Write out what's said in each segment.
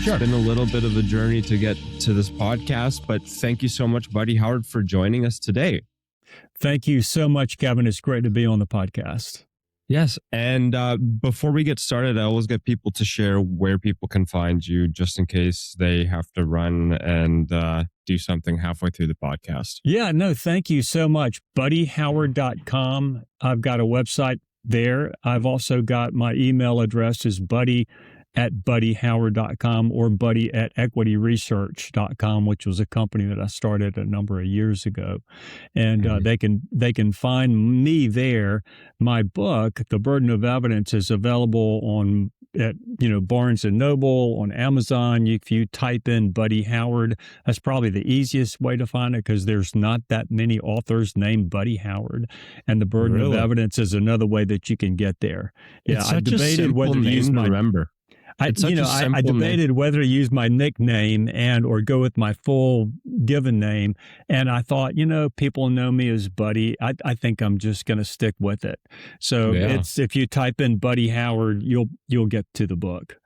It's been a little bit of a journey to get to this podcast, but thank you so much, Buddy Howard, for joining us today. Thank you so much, Kevin. It's great to be on the podcast. Yes. And before we get started, I always get people to share where people can find you just in case they have to run and do something halfway through the podcast. Yeah, no, thank you so much. BuddyHoward.com. I've got a website there. I've also got my email address is buddy@buddyhoward.com or buddy@equityresearch.com, which was a company that I started a number of years ago. And they can find me there. My book, The Burden of Evidence, is available at Barnes and Noble, on Amazon. If you type in Buddy Howard, that's probably the easiest way to find it because there's not that many authors named Buddy Howard. And The Burden of Evidence is another way that you can get there. Yeah, I debated whether to use my remember. I debated whether to use my nickname or go with my full given name. And I thought, people know me as Buddy. I think I'm just going to stick with it. So if you type in Buddy Howard, you'll get to the book.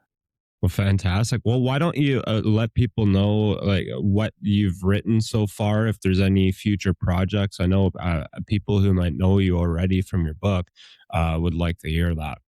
Well, fantastic. Well, why don't you let people know what you've written so far, if there's any future projects? I know people who might know you already from your book would like to hear that.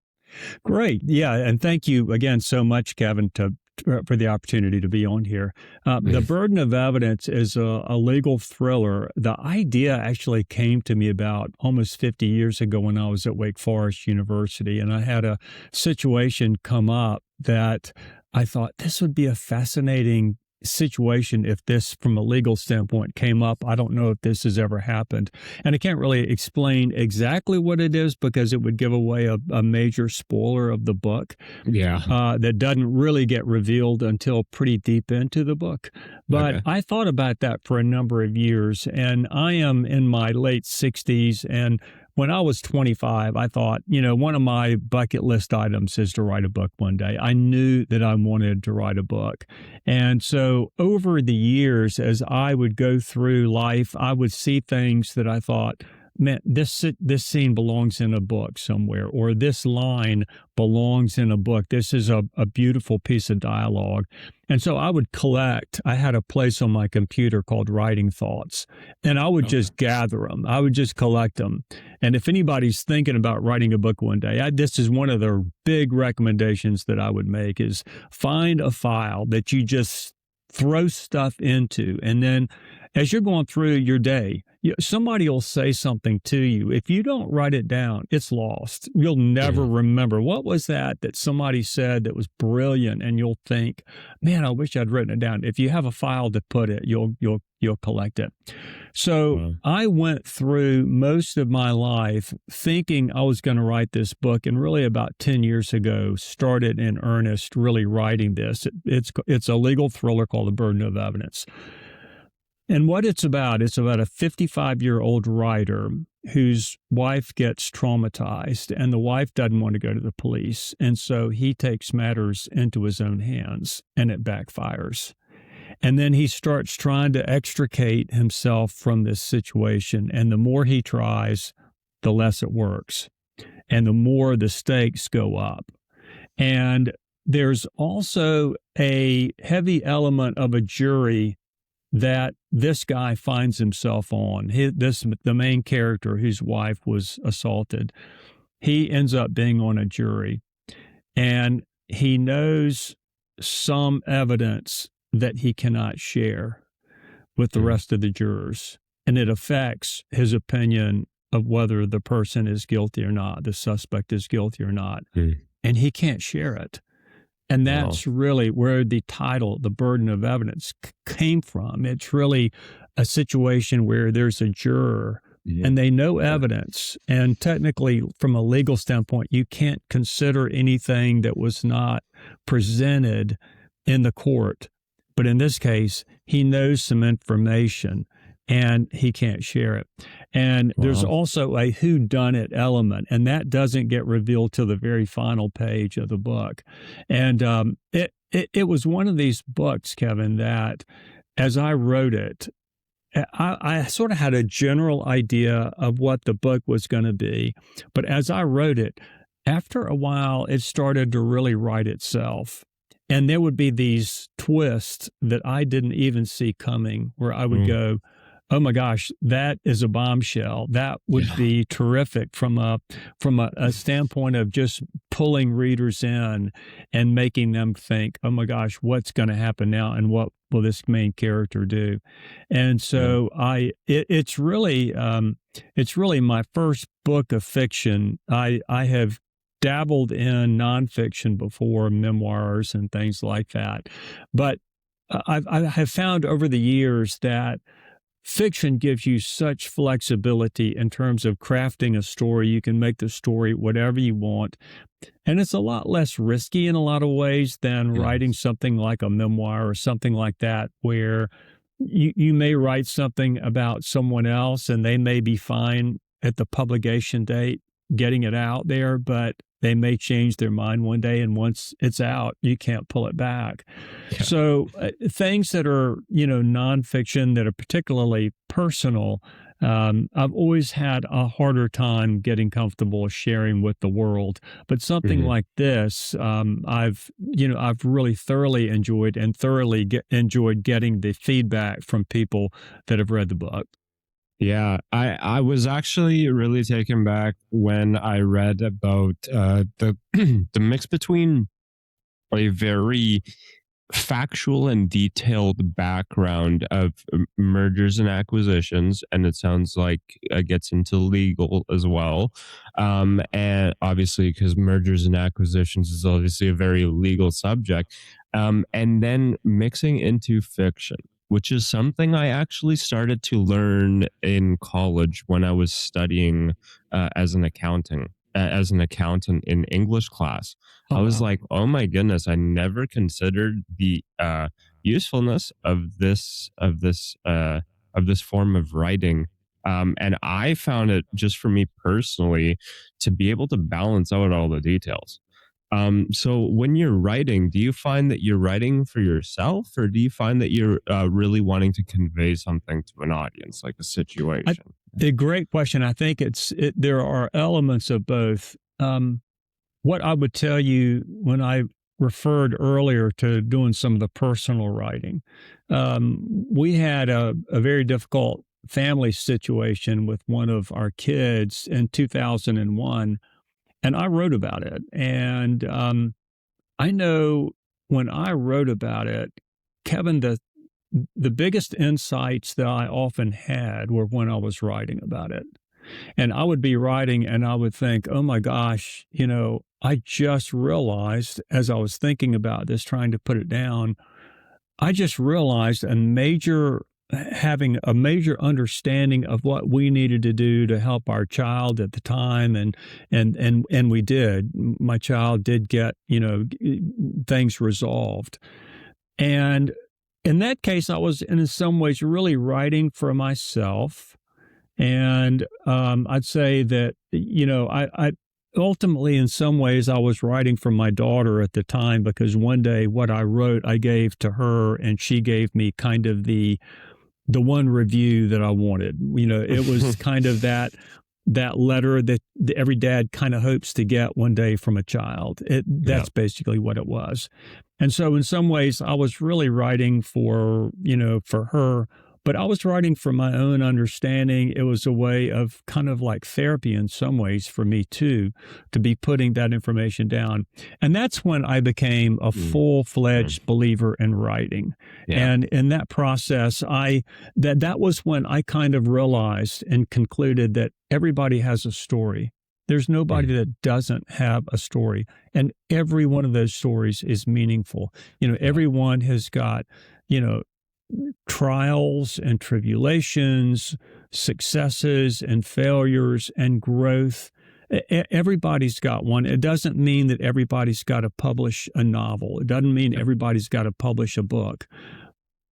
Great. Yeah. And thank you again so much, Kevin, for the opportunity to be on here. The Burden of Evidence is a legal thriller. The idea actually came to me about almost 50 years ago when I was at Wake Forest University, and I had a situation come up that I thought this would be a fascinating situation if this, from a legal standpoint, came up. I don't know if this has ever happened. And I can't really explain exactly what it is because it would give away a major spoiler of the book. Yeah. That doesn't really get revealed until pretty deep into the book. But I thought about that for a number of years, and I am in my late 60s, and when I was 25, I thought, one of my bucket list items is to write a book one day. I knew that I wanted to write a book. And so over the years, as I would go through life, I would see things that I thought, man, this scene belongs in a book somewhere, or this line belongs in a book. This is a beautiful piece of dialogue. And so I would collect. I had a place on my computer called Writing Thoughts, and I would just gather them. I would just collect them. And if anybody's thinking about writing a book one day, this is one of the big recommendations that I would make is find a file that you just throw stuff into, and then as you're going through your day, somebody will say something to you. If you don't write it down, it's lost. You'll never remember. What was that somebody said that was brilliant? And you'll think, man, I wish I'd written it down. If you have a file to put it, you'll collect it. So I went through most of my life thinking I was going to write this book, and really about 10 years ago, started in earnest really writing this. It's a legal thriller called The Burden of Evidence. And what it's about a 55-year-old writer whose wife gets traumatized, and the wife doesn't want to go to the police. And so he takes matters into his own hands, and it backfires. And then he starts trying to extricate himself from this situation. And the more he tries, the less it works. And the more the stakes go up. And there's also a heavy element of a jury that this guy finds himself on. The main character whose wife was assaulted, he ends up being on a jury, and he knows some evidence that he cannot share with the rest of the jurors, and it affects his opinion of whether the person is guilty or not, the suspect is guilty or not, and he can't share it. And that's really where the title, The Burden of Evidence, came from. It's really a situation where there's a juror and they know evidence. And technically, from a legal standpoint, you can't consider anything that was not presented in the court. But in this case, he knows some information and he can't share it. And there's also a whodunit element, and that doesn't get revealed till the very final page of the book. And it was one of these books, Kevin, that as I wrote it, I sort of had a general idea of what the book was going to be. But as I wrote it, after a while, it started to really write itself. And there would be these twists that I didn't even see coming, where I would go, oh my gosh, that is a bombshell. That would be terrific from a standpoint of just pulling readers in and making them think, oh my gosh, what's going to happen now, and what will this main character do? And so it's really my first book of fiction. I have dabbled in nonfiction before, memoirs and things like that, but I have found over the years that fiction gives you such flexibility in terms of crafting a story. You can make the story whatever you want. And it's a lot less risky in a lot of ways than writing something like a memoir or something like that, where you may write something about someone else and they may be fine at the publication date getting it out there, but they may change their mind one day, and once it's out, you can't pull it back. Yeah. So things that are, nonfiction that are particularly personal, I've always had a harder time getting comfortable sharing with the world. But something like this, I've really thoroughly enjoyed, and enjoyed getting the feedback from people that have read the book. Yeah, I was actually really taken back when I read about the the mix between a very factual and detailed background of mergers and acquisitions, and it sounds like it gets into legal as well, and obviously because mergers and acquisitions is obviously a very legal subject, and then mixing into fiction, which is something I actually started to learn in college when I was studying as an accountant in English class. I was like, oh my goodness, I never considered the usefulness of this form of writing. And I found it, just for me personally, to be able to balance out all the details. So when you're writing, do you find that you're writing for yourself, or do you find that you're really wanting to convey something to an audience, like a situation? A great question. I think there are elements of both. What I would tell you, when I referred earlier to doing some of the personal writing, we had a very difficult family situation with one of our kids in 2001. And I wrote about it. And I know when I wrote about it, Kevin, the biggest insights that I often had were when I was writing about it. And I would be writing and I would think, oh my gosh, I just realized, as I was thinking about this, trying to put it down, I just realized having a major understanding of what we needed to do to help our child at the time, and we did. My child did get things resolved, and in that case, I was in some ways really writing for myself, and I'd say that I ultimately, in some ways, I was writing for my daughter at the time, because one day what I wrote I gave to her, and she gave me kind of the one review that I wanted. It was kind of that letter that every dad kind of hopes to get one day from a child. That's basically what it was. And so in some ways I was really writing for her, but I was writing for my own understanding. It was a way of kind of like therapy in some ways for me too, to be putting that information down. And that's when I became a full-fledged believer in writing. Yeah. And in that process, that was when I kind of realized and concluded that everybody has a story. There's nobody that doesn't have a story. And every one of those stories is meaningful. Everyone has got, trials and tribulations, successes and failures and growth. Everybody's got one. It doesn't mean that everybody's got to publish a novel. It doesn't mean everybody's got to publish a book.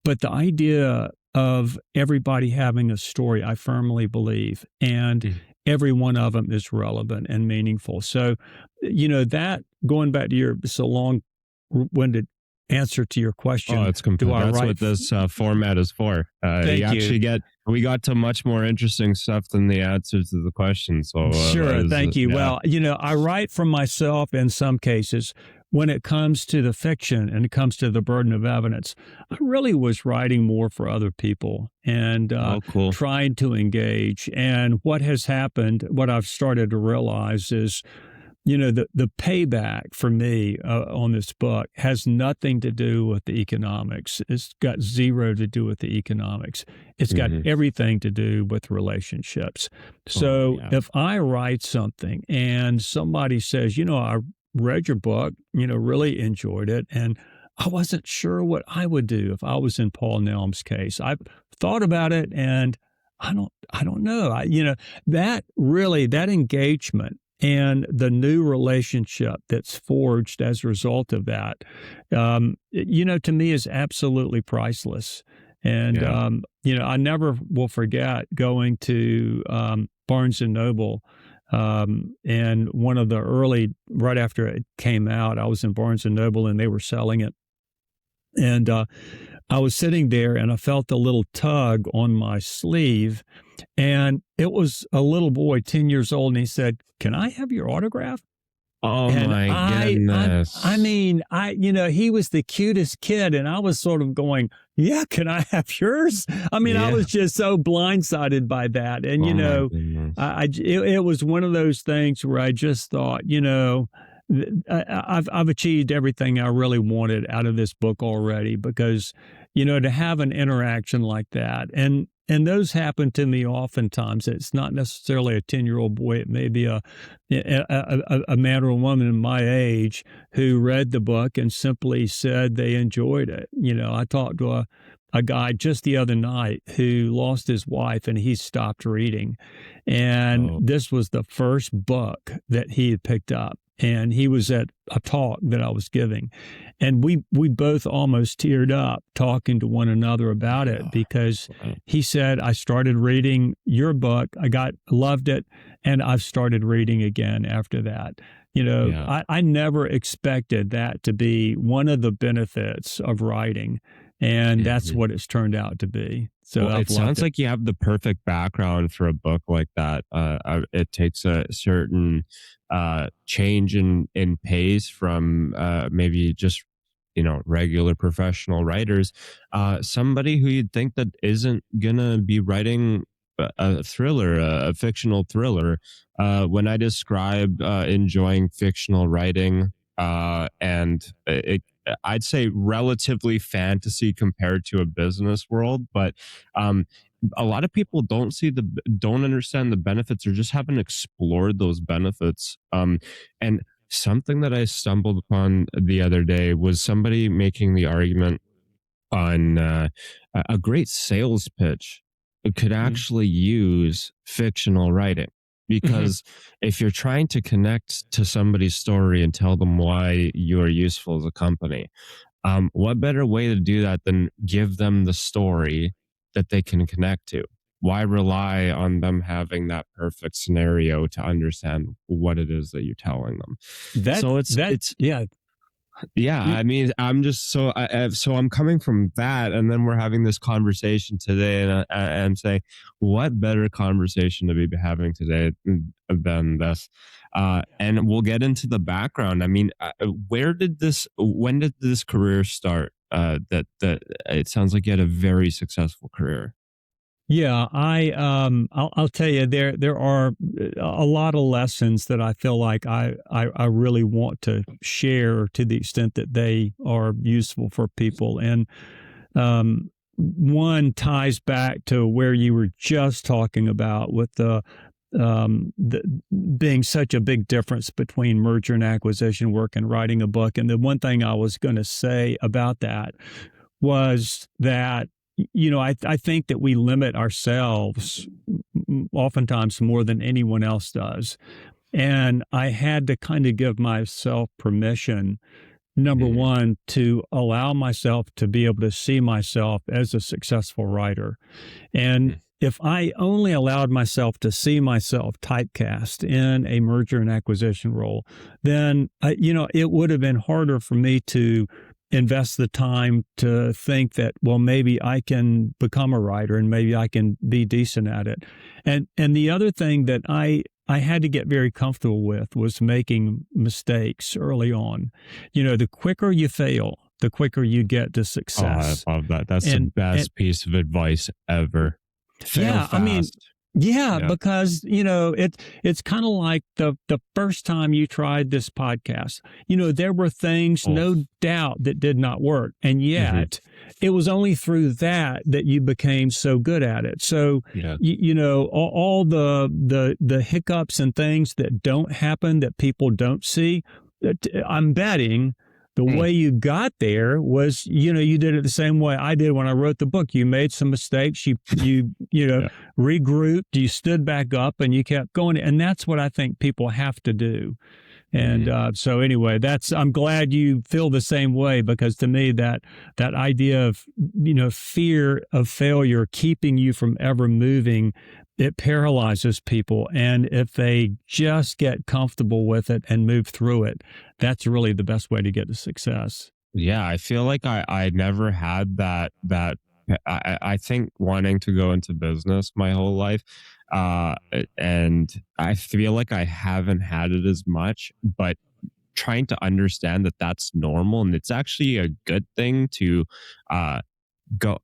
But the idea of everybody having a story, I firmly believe, and every one of them is relevant and meaningful. So, that, going back to it's a long-winded answer to your question. Oh, it's complete. That's what this format is for. We got to much more interesting stuff than the answers to the questions. So sure, thank you. Yeah. Well, I write for myself in some cases, when it comes to the fiction and it comes to the burden of evidence, I really was writing more for other people and Oh, cool. trying to engage. And what has happened, what I've started to realize is, the payback for me on this book has nothing to do with the economics. It's got zero to do with the economics. It's got everything to do with relationships. So if I write something and somebody says, I read your book, really enjoyed it, and I wasn't sure what I would do if I was in Paul Nelm's case. I've thought about it, and I don't know. That engagement and the new relationship that's forged as a result of that, to me is absolutely priceless. And, I never will forget going to Barnes and Noble. And one of the right after it came out, I was in Barnes and Noble and they were selling it. And I was sitting there and I felt a little tug on my sleeve. And it was a little boy, 10 years old. And he said, "Can I have your autograph?" Oh, And my goodness. I mean, he was the cutest kid. And I was sort of going, "Yeah, can I have yours?" I mean, I was just so blindsided by that. And, it was one of those things where I just thought, I've achieved everything I really wanted out of this book already, because, to have an interaction like that, and those happen to me oftentimes. It's not necessarily a 10-year-old boy. It may be a man or a woman in my age who read the book and simply said they enjoyed it. I talked to a guy just the other night who lost his wife and he stopped reading. And this was the first book that he had picked up. And he was at a talk that I was giving. And we both almost teared up talking to one another about it, because he said, "I started reading your book. Loved it. And I've started reading again after that." I never expected that to be one of the benefits of writing. And that's what it's turned out to be. So it sounds like you have the perfect background for a book like that. It takes a certain change in pace from maybe just regular professional writers. Somebody who you'd think that isn't gonna be writing a thriller, a fictional thriller. When I describe enjoying fictional writing, and I'd say relatively fantasy compared to a business world, but a lot of people don't understand the benefits, or just haven't explored those benefits. And something that I stumbled upon the other day was somebody making the argument on a great sales pitch could actually use fictional writing. Because if you're trying to connect to somebody's story and tell them why you are useful as a company, what better way to do that than give them the story that they can connect to? Why rely on them having that perfect scenario to understand what it is that you're telling them? I mean, I'm just so I'm coming from that, and then we're having this conversation today, and I'm saying, what better conversation to be having today than this? And we'll get into the background. I mean, when did this career start? That it sounds like you had a very successful career. Yeah, I'll tell you, there are a lot of lessons that I feel like I really want to share to the extent that they are useful for people. And one ties back to where you were just talking about with the being such a big difference between merger and acquisition work and writing a book. And the one thing I was going to say about that was that, I think that we limit ourselves oftentimes more than anyone else does. And I had to kind of give myself permission, number one, to allow myself to be able to see myself as a successful writer. And if I only allowed myself to see myself typecast in a merger and acquisition role, then, it would have been harder for me to invest the time to think that, well, maybe I can become a writer and maybe I can be decent at it. And the other thing that I I had to get very comfortable with was making mistakes early on. The quicker you fail, the quicker you get to success. Oh, I love that. That's the And best piece of advice ever. Fail yeah, I mean, fast. yeah, Yeah. because it's kind of like the first time you tried this podcast. There were things, Oh. no doubt, that did not work, and yet it was only through that you became so good at it. So Yeah. all the hiccups and things that don't happen that people don't see. I'm betting the way you got there was, you did it the same way I did when I wrote the book. You made some mistakes. You Yeah. regrouped, you stood back up, and you kept going. And that's what I think people have to do. And so anyway, I'm glad you feel the same way, because to me that idea of, fear of failure keeping you from ever moving, it paralyzes people. And if they just get comfortable with it and move through it, that's really the best way to get to success. Yeah, I feel like I never had that. I think wanting to go into business my whole life, and I feel like I haven't had it as much, but trying to understand that that's normal, and it's actually a good thing to go,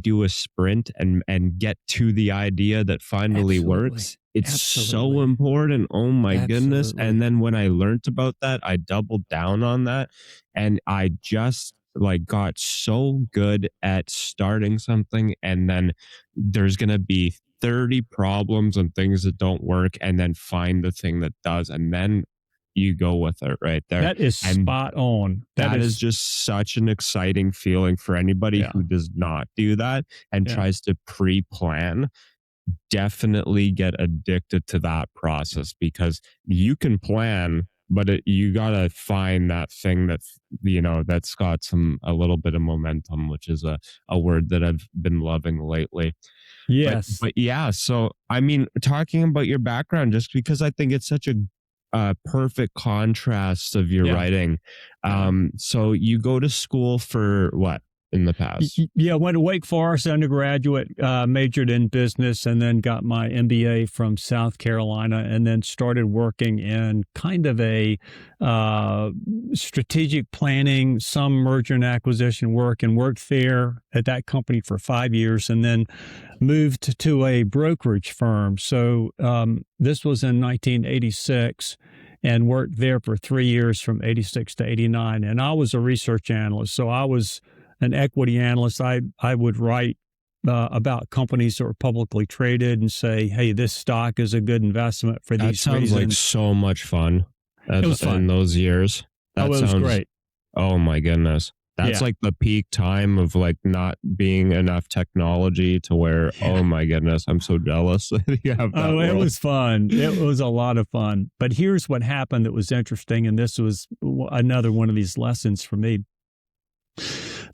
do a sprint and get to the idea that finally Absolutely. works. It's so Absolutely. important. Oh my goodness. Absolutely. And then when I learned about that, I doubled down on that, and I just got so good at starting something, and then there's going to be 30 problems and things that don't work, and then find the thing that does, and then you go with it right there. That is And spot on. that is just such an exciting feeling for anybody Yeah. who does not do that and Yeah. tries to pre-plan. Definitely get addicted to that process, because you can plan, but you gotta find that thing that's got a little bit of momentum, which is a word that I've been loving lately. Yes. But yeah, so I mean, talking about your background, just because I think it's such a perfect contrast of your Yeah. writing. So you go to school for what in the past? Yeah, went to Wake Forest undergraduate, majored in business, and then got my MBA from South Carolina, and then started working in kind of a strategic planning, some merger and acquisition work, and worked there at that company for 5 years, and then moved to a brokerage firm. So this was in 1986. And worked there for 3 years from 86 to 89. And I was a research analyst. So I was an equity analyst. I would write about companies that were publicly traded and say, hey, this stock is a good investment for That these sounds reasons. like so much fun. It was fun. In those years. That it was sounds great. Oh my goodness. That's Yeah. like the peak time of not being enough technology to where, oh my goodness, I'm so jealous that you have that Oh, it world. was fun. It was a lot of fun. But here's what happened that was interesting, and this was another one of these lessons for me.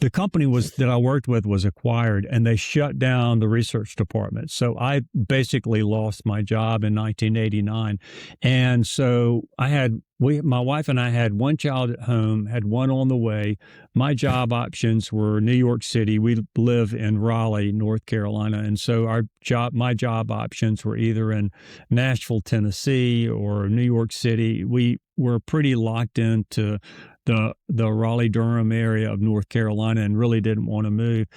The company that I worked with was acquired, and they shut down the research department. So I basically lost my job in 1989. And so my wife and I had one child at home, had one on the way. My job options were New York City. We live in Raleigh, North Carolina. And so my job options were either in Nashville, Tennessee, or New York City. We were pretty locked into the Raleigh-Durham area of North Carolina and really didn't want to move.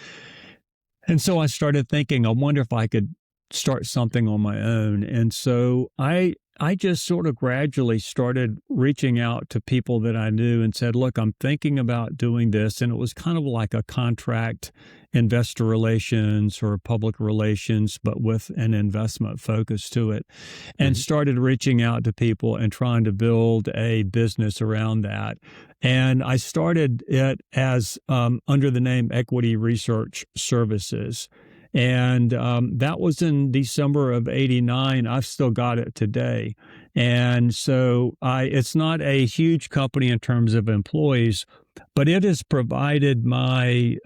And so I started thinking, I wonder if I could start something on my own. And so I just sort of gradually started reaching out to people that I knew and said, look, I'm thinking about doing this. And it was kind of like a contract investor relations or public relations, but with an investment focus to it, and started reaching out to people and trying to build a business around that. And I started it as under the name Equity Research Services. And that was in December of 89. I've still got it today. And so it's not a huge company in terms of employees, but it has provided my,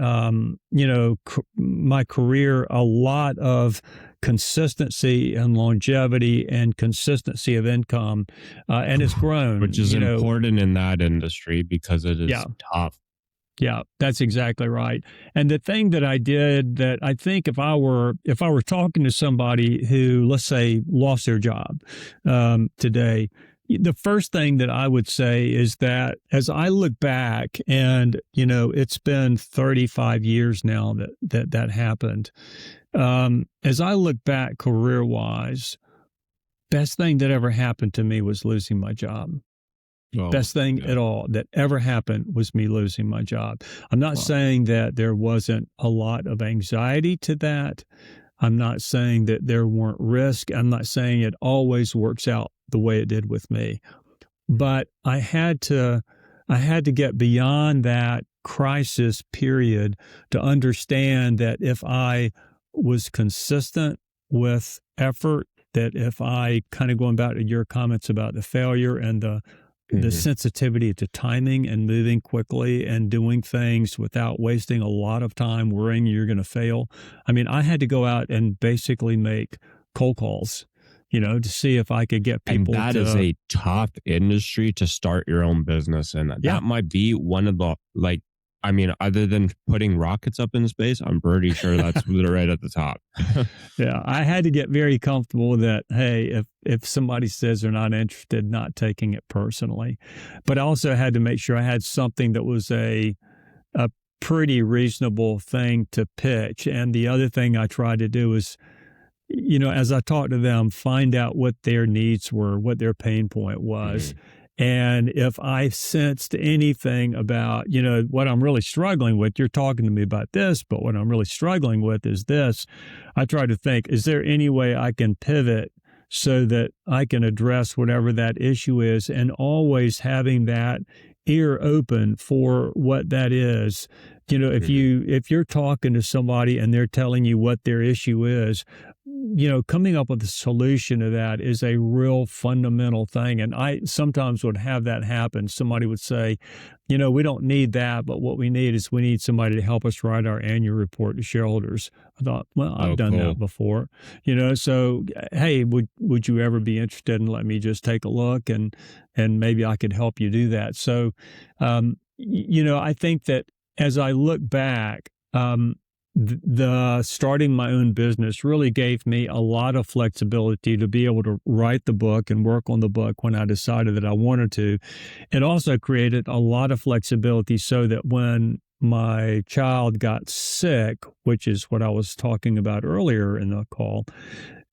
my career a lot of consistency and longevity and consistency of income, and it's grown. Which is important in that industry because it is tough. Yeah, that's exactly right. And the thing that I did that I think if I were talking to somebody who, let's say, lost their job today, the first thing that I would say is that as I look back, and it's been 35 years now that happened. As I look back career wise, best thing that ever happened to me was losing my job. Oh, Best thing yeah. at all that ever happened was me losing my job. I'm not Wow. saying that there wasn't a lot of anxiety to that. I'm not saying that there weren't risks. I'm not saying it always works out the way it did with me. But I had to get beyond that crisis period to understand that if I was consistent with effort, that if I kind of going back to your comments about the failure and the Mhm. sensitivity to timing and moving quickly and doing things without wasting a lot of time worrying you're going to fail. I mean, I had to go out and basically make cold calls, to see if I could get And people that is to, a tough industry to start your own business in. yeah, That might be one of the, like, I mean, other than putting rockets up in space, I'm pretty sure that's right at the top. yeah. I had to get very comfortable that, hey, if somebody says they're not interested, not taking it personally. But I also had to make sure I had something that was a pretty reasonable thing to pitch. And the other thing I tried to do is, as I talked to them, find out what their needs were, what their pain point was. Mhm. And if I sensed anything about, what I'm really struggling with, you're talking to me about this, but what I'm really struggling with is this. I try to think, is there any way I can pivot so that I can address whatever that issue is, and always having that ear open for what that is. Mhm. If you're talking to somebody and they're telling you what their issue is, coming up with a solution to that is a real fundamental thing. And I sometimes would have that happen. Somebody would say, we don't need that, but what we need is we need somebody to help us write our annual report to shareholders. I thought, well, I've Oh, done that cool. before, so hey, would you ever be interested in let me just take a look, and maybe I could help you do that. So, I think that as I look back, the starting my own business really gave me a lot of flexibility to be able to write the book and work on the book when I decided that I wanted to. It also created a lot of flexibility so that when my child got sick, which is what I was talking about earlier in the call,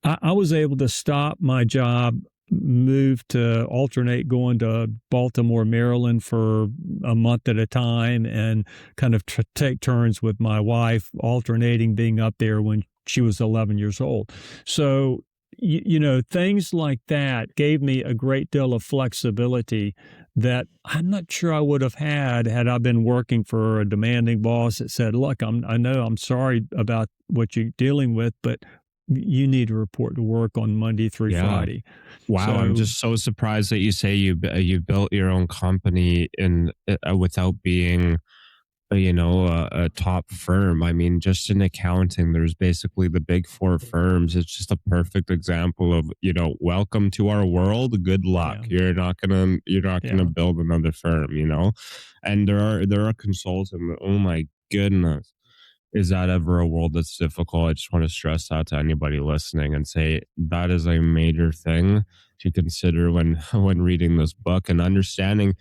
I was able to stop my job, move to alternate going to Baltimore, Maryland for a month at a time, and kind of take turns with my wife, alternating being up there when she was 11 years old. So, things like that gave me a great deal of flexibility that I'm not sure I would have had I been working for a demanding boss that said, look, I know I'm sorry about what you're dealing with, but you need to report to work on Monday through Yeah. Friday. Wow, I'm So, just so surprised that you say you built your own company in without being a top firm. I mean, just in accounting, there's basically the big four firms. It's just a perfect example of, welcome to our world. Good luck. yeah, You're not gonna yeah. build another firm. And there are consultants. Oh my goodness. Is that ever a world that's difficult? I just want to stress that to anybody listening and say that is a major thing to consider when when reading this book and understanding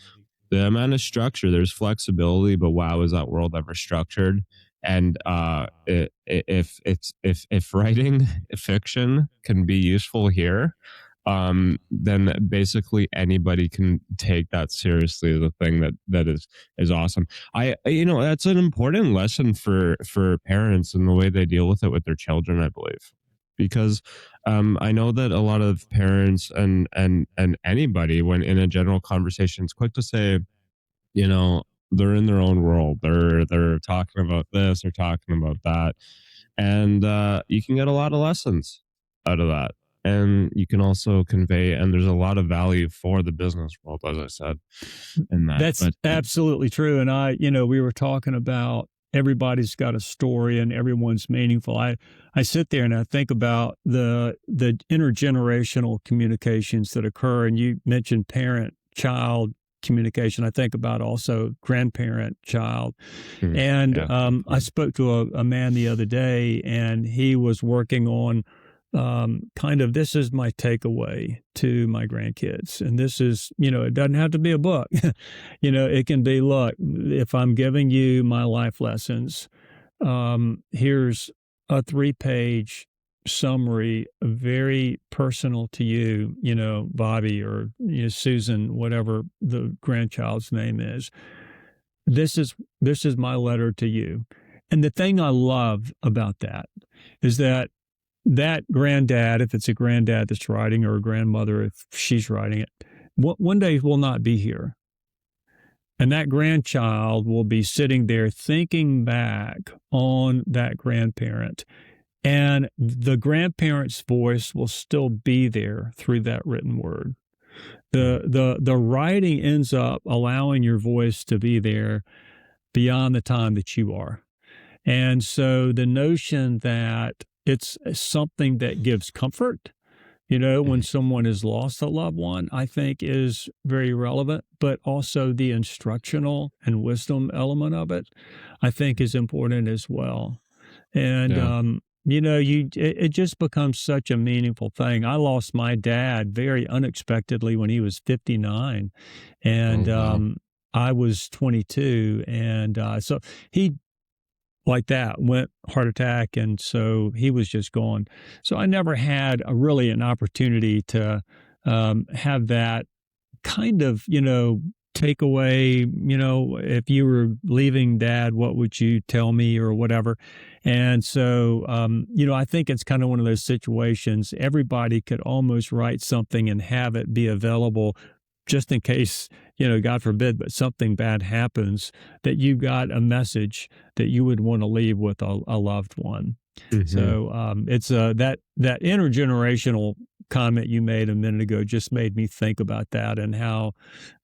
the amount of structure. There's flexibility, but wow, is that world ever structured? And if writing fiction can be useful here, then basically anybody can take that seriously as a thing that is awesome. That's an important lesson for parents and the way they deal with it with their children, I believe, because I know that a lot of parents and anybody, when in a general conversation, is quick to say, you know, they're in their own world. They're talking about this, they're talking about that, and you can get a lot of lessons out of that. And you can also convey, and there's a lot of value for the business world, as I said, in that. That's But absolutely true. And we were talking about everybody's got a story and everyone's meaningful. I sit there and I think about the intergenerational communications that occur. And you mentioned parent child communication. I think about also grandparent, child. Mm, And yeah. I spoke to a man the other day, and he was working on kind of, this is my takeaway to my grandkids. And this is, it doesn't have to be a book. It can be, look, if I'm giving you my life lessons, here's a 3-page summary, very personal to you, Bobby or Susan, whatever the grandchild's name is. This is my letter to you. And the thing I love about that is that granddad, if it's a granddad that's writing, or a grandmother if she's writing it, one day will not be here. And that grandchild will be sitting there thinking back on that grandparent. And the grandparent's voice will still be there through that written word. The writing ends up allowing your voice to be there beyond the time that you are. And so the notion that it's something that gives comfort, when someone has lost a loved one, I think is very relevant, but also the instructional and wisdom element of it, I think is important as well. And, it just becomes such a meaningful thing. I lost my dad very unexpectedly when he was 59, and I was 22. And so he, like that, went heart attack, and so he was just gone. So I never had really an opportunity to have that kind of, takeaway, if you were leaving dad, what would you tell me, or whatever. And so, I think it's kind of one of those situations, everybody could almost write something and have it be available just in case, God forbid, but something bad happens, that you got a message that you would want to leave with a loved one. Mm-hmm. So it's that intergenerational comment you made a minute ago just made me think about that, and how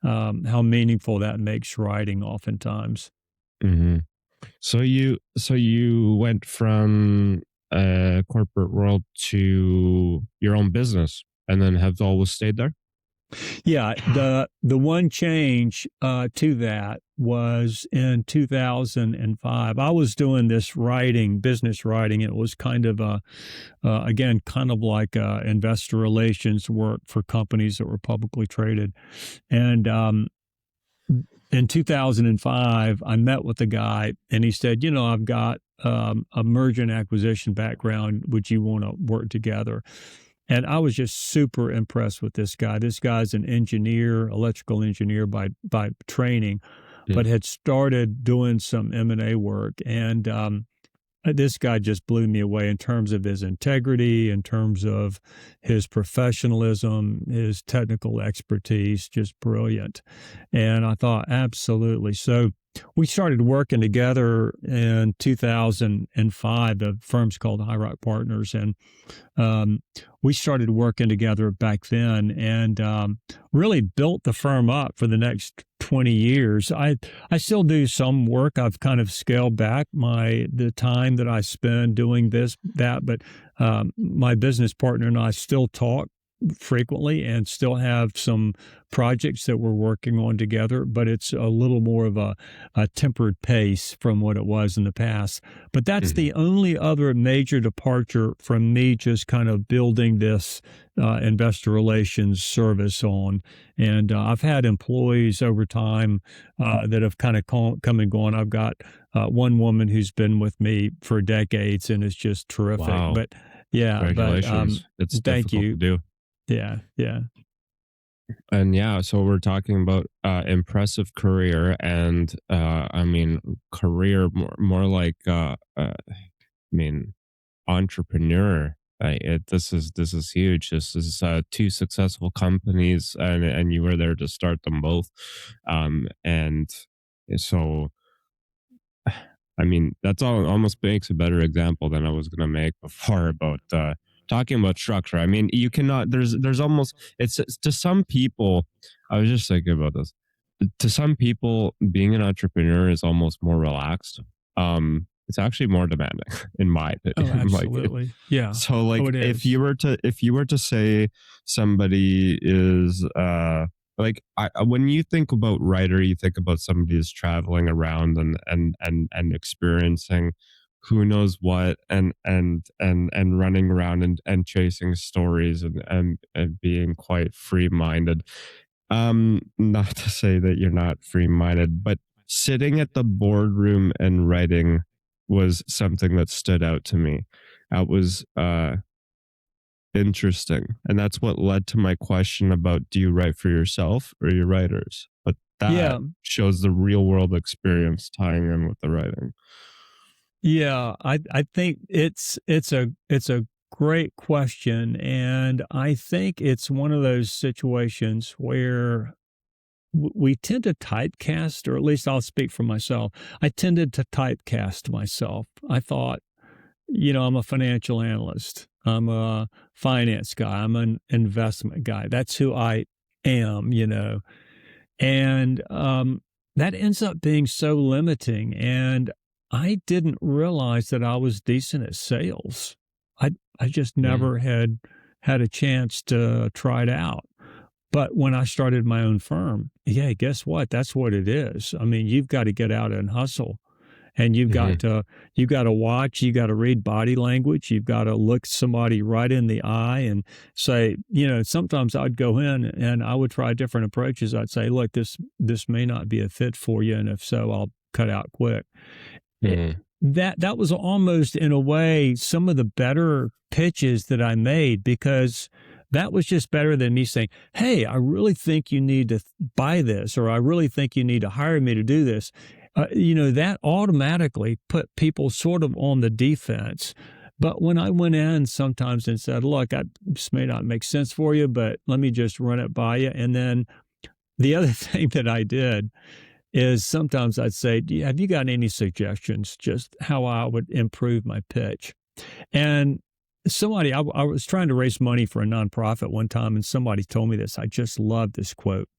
meaningful that makes writing oftentimes. Mm-hmm. So you went from corporate world to your own business, and then have always stayed there? Yeah, the one change to that was in 2005. I was doing this business writing. It was kind of again, kind of like investor relations work for companies that were publicly traded. And in 2005, I met with a guy, and he said, I've got a merger and acquisition background. Would you want to work together? And I was just super impressed with this guy. This guy's an engineer, electrical engineer by training, but had started doing some M&A work. And this guy just blew me away in terms of his integrity, in terms of his professionalism, his technical expertise, just brilliant. And I thought, absolutely. So we started working together in 2005. The firm's called High Rock Partners, and we started working together back then, and really built the firm up for the next 20 years. I still do some work. I've kind of scaled back the time that I spend doing that, but my business partner and I still talk frequently and still have some projects that we're working on together, but it's a little more of a tempered pace from what it was in the past. But that's the only other major departure from me just kind of building this investor relations service on. And I've had employees over time that have kind of come and gone. I've got one woman who's been with me for decades, and it's just terrific. Wow. But yeah, congratulations. It's thank you. To do. Yeah. And so we're talking about impressive career, and career more like entrepreneur. This is huge. This is 2 successful companies, and you were there to start them both. And so, that's almost makes a better example than I was going to make before about talking about structure. You cannot, there's almost, it's to some people, I was just thinking about this, to some people, being an entrepreneur is almost more relaxed. It's actually more demanding, in my opinion. Oh, absolutely. Yeah. So if you were to say somebody is like when you think about writer, you think about somebody who's traveling around and experiencing who knows what, and running around and chasing stories, and being quite free minded. Not to say that you're not free minded, but sitting at the boardroom and writing was something that stood out to me. That was interesting. And that's what led to my question about, do you write for yourself or your writers? But that Yeah. shows the real world experience tying in with the writing. Yeah, I think it's a great question, and I think it's one of those situations where we tend to typecast, or at least I'll speak for myself. I tended to typecast myself. I thought, I'm a financial analyst. I'm a finance guy. I'm an investment guy. That's who I am. And that ends up being so limiting. And I didn't realize that I was decent at sales. I just Mm. never had a chance to try it out. But when I started my own firm, yeah, guess what? That's what it is. I mean, you've got to get out and hustle. And Mhm. you've got to watch, you got to read body language, you've got to look somebody right in the eye and say, sometimes I'd go in and I would try different approaches. I'd say, look, this may not be a fit for you, and if so, I'll cut out quick. It, Mhm. that was almost, in a way, some of the better pitches that I made, because that was just better than me saying, hey, I really think you need to buy this, or I really think you need to hire me to do this. That automatically put people sort of on the defense. But when I went in sometimes and said, look, this may not make sense for you, but let me just run it by you. And then the other thing that I did is sometimes I'd say, have you got any suggestions just how I would improve my pitch? And I was trying to raise money for a nonprofit one time, and somebody told me this. I just love this quote.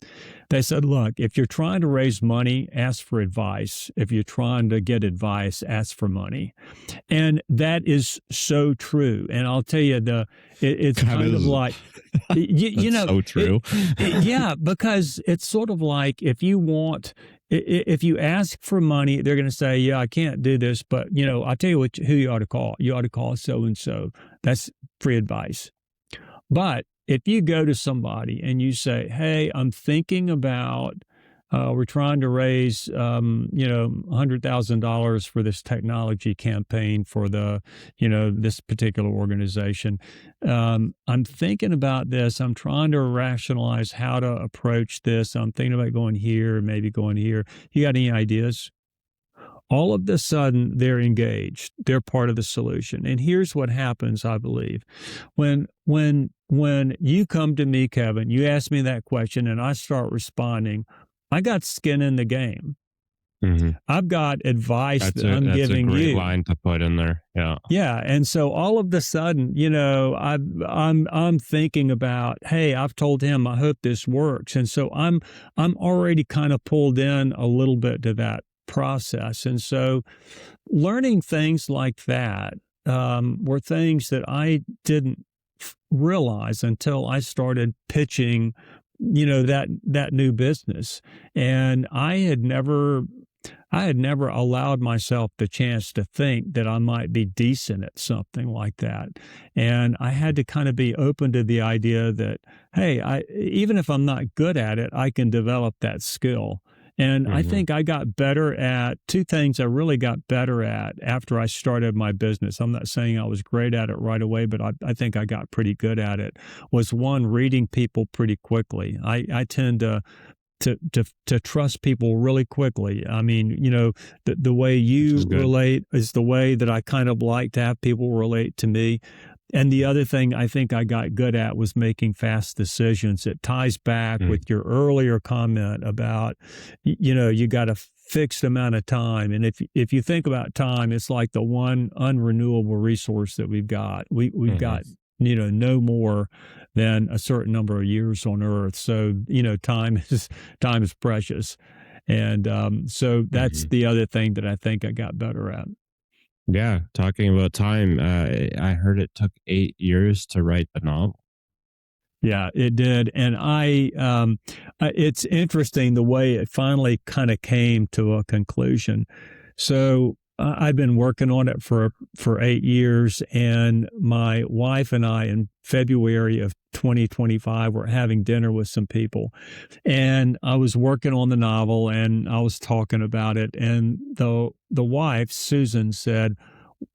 They said, look, if you're trying to raise money, ask for advice. If you're trying to get advice, ask for money. And that is so true. And I'll tell you, it's That kind of is like, you that's know, so true. yeah, because it's sort of like, if you ask for money, they're going to say, yeah, I can't do this, but I'll tell you who you ought to call. You ought to call so and so. That's free advice. But if you go to somebody and you say, hey, I'm thinking about, we're trying to raise, $100,000 for this technology campaign for this particular organization. I'm thinking about this. I'm trying to rationalize how to approach this. I'm thinking about going here, maybe going here. You got any ideas? All of a sudden, they're engaged. They're part of the solution. And here's what happens, I believe. When you come to me, Kevin, you ask me that question and I start responding, I got skin in the game. Mhm. I've got advice that I'm That's a giving great you. line to put in there. Yeah. Yeah, and so all of a sudden, I'm thinking about, hey, I've told him I hope this works, and so I'm already kind of pulled in a little bit to that process, and so learning things like that were things that I didn't realize until I started pitching, that new business, and I had never allowed myself the chance to think that I might be decent at something like that. And I had to kind of be open to the idea that, hey, even if I'm not good at it, I can develop that skill. And I Mhm. think I got better at two things I really got better at after I started my business. I'm not saying I was great at it right away, but I think I got pretty good at it. Was one, reading people pretty quickly. I tend to trust people really quickly. I mean, the way Which you is good. relate is the way that I kind of like to have people relate to me. And the other thing I think I got good at was making fast decisions. It ties back Mm. with your earlier comment about, you got a fixed amount of time. And if you think about time, it's like the one unrenewable resource that we've got. We've Mhm. got, no more than a certain number of years on Earth. So, time is precious. And so that's Mhm. the other thing that I think I got better at. Yeah, talking about time, I heard it took 8 years to write the novel. Yeah, it did. And it's interesting the way it finally kind of came to a conclusion. So I've been working on it for 8 years, and my wife and I in February of 2025 were having dinner with some people, and I was working on the novel and I was talking about it, and the wife Susan said,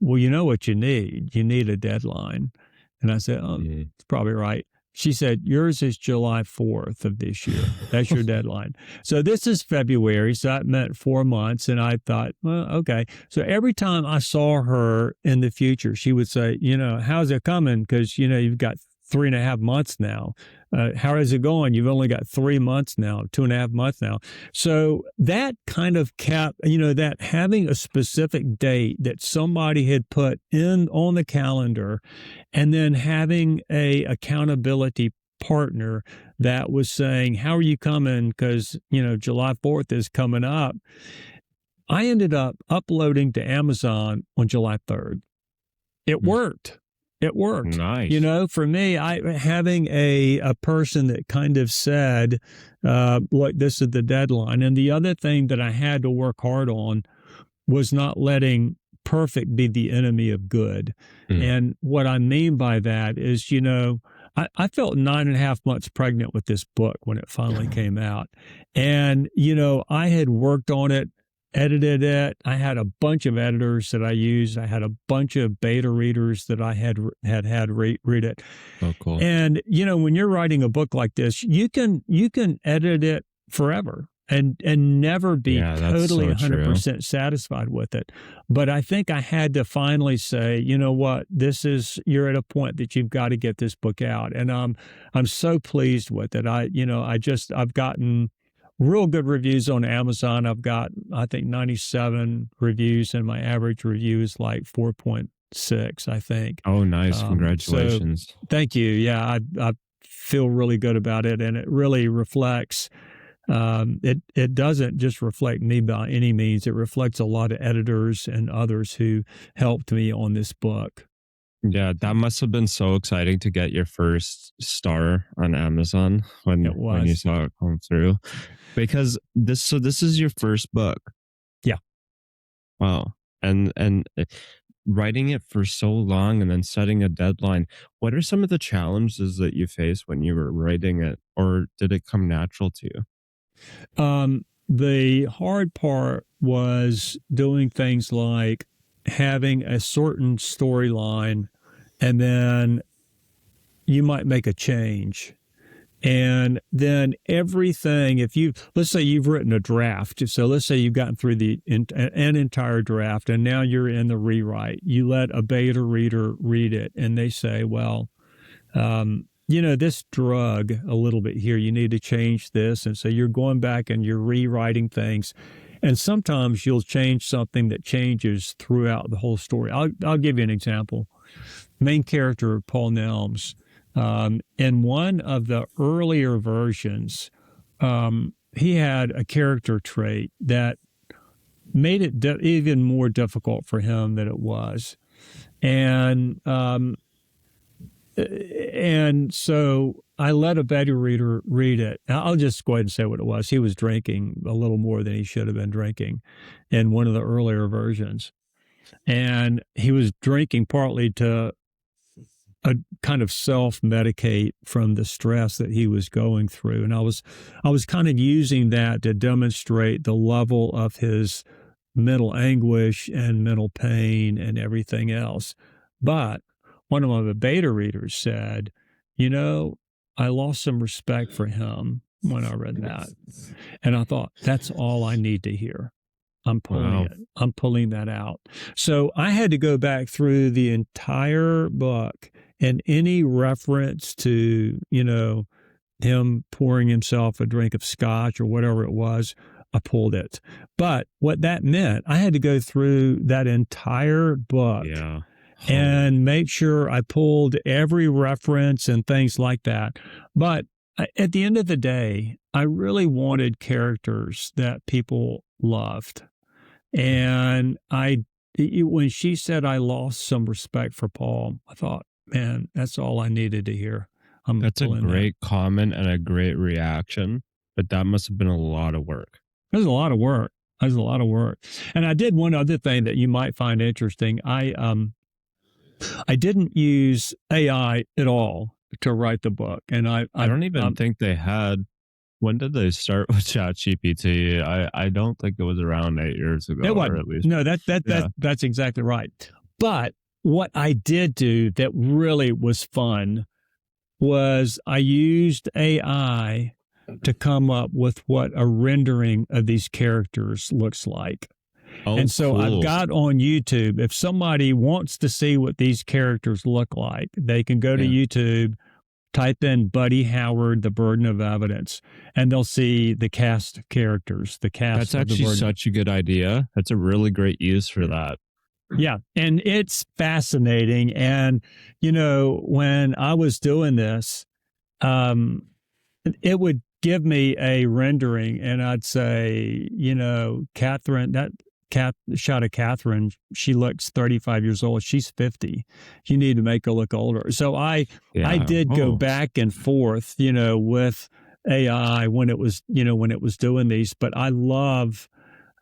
"Well, you know what you need? You need a deadline." And I said, "Oh, it's probably right." She said, "Yours is July 4th of this year. That's your deadline." So this is February. So that meant 4 months. And I thought, well, okay. So every time I saw her in the future, she would say, "How's it coming? Because, you've got 3.5 months now. How is it going? You've only got 3 months now, 2.5 months now." So that kind of kept, that having a specific date that somebody had put in on the calendar, and then having a accountability partner that was saying, "How are you coming? Because, July 4th is coming up." I ended up uploading to Amazon on July 3rd. It worked. It worked. Nice. For me, having a person that kind of said, "Look, this is the deadline." And the other thing that I had to work hard on was not letting perfect be the enemy of good. And what I mean by that is, I felt 9.5 months pregnant with this book when it finally came out. And, I had worked on it, edited it. I had a bunch of editors that I used. I had a bunch of beta readers that I had read it. Oh, cool. And, when you're writing a book like this, you can edit it forever and never be totally 100% satisfied with it. But I think I had to finally say, you know what, you're at a point that you've got to get this book out. And I'm so pleased with it. I've gotten real good reviews on Amazon. I've got, I think, 97 reviews, and my average review is like 4.6, I think. Oh, nice. Congratulations. So, thank you. Yeah, I feel really good about it, and it really reflects. It doesn't just reflect me by any means. It reflects a lot of editors and others who helped me on this book. Yeah, that must have been so exciting to get your first star on Amazon when you saw it come through. Because this is your first book. Yeah. Wow. And writing it for so long and then setting a deadline. What are some of the challenges that you faced when you were writing it, or did it come natural to you? The hard part was doing things like having a certain storyline, and then you might make a change. And then everything, let's say you've written a draft. So let's say you've gotten through an entire draft, and now you're in the rewrite. You let a beta reader read it, and they say, well, this drug a little bit here, you need to change this. And so you're going back and you're rewriting things. And sometimes you'll change something that changes throughout the whole story. I'll give you an example. Main character, Paul Nelms, in one of the earlier versions, he had a character trait that made it even more difficult for him than it was. And so I let a beta reader read it. I'll just go ahead and say what it was. He was drinking a little more than he should have been drinking in one of the earlier versions. And he was drinking partly to a kind of self-medicate from the stress that he was going through. And I was kind of using that to demonstrate the level of his mental anguish and mental pain and everything else. But one of the beta readers said, I lost some respect for him when I read that. And I thought, that's all I need to hear. I'm pulling it. I'm pulling that out. So I had to go back through the entire book, and any reference to, him pouring himself a drink of scotch or whatever it was, I pulled it. But what that meant, I had to go through that entire book. Yeah. And make sure I pulled every reference and things like that. But at the end of the day, I really wanted characters that people loved. And when she said I lost some respect for Paul, I thought, man, that's all I needed to hear. I'm That's a pulling that. great comment and a great reaction, but that must have been a lot of work. There's a lot of work. There's a lot of work. And I did one other thing that you might find interesting. I didn't use AI at all to write the book, and I don't even think they had. When did they start with ChatGPT? I don't think it was around 8 years ago, or at least. No, Yeah. that's exactly right. But what I did do that really was fun was I used AI to come up with what a rendering of these characters looks like. Oh, And so I've cool. got on YouTube, if somebody wants to see what these characters look like, they can go to Yeah. YouTube, type in Buddy Howard, The Burden of Evidence, and they'll see the cast characters, the cast That's of The actually Burden. such a good idea. That's a really great use for that. Yeah. And it's fascinating. And, when I was doing this, it would give me a rendering and I'd say, Catherine, that shot of Catherine, she looks 35 years old. She's 50. You need to make her look older. So I did go back and forth, with AI when it was doing these, but I loved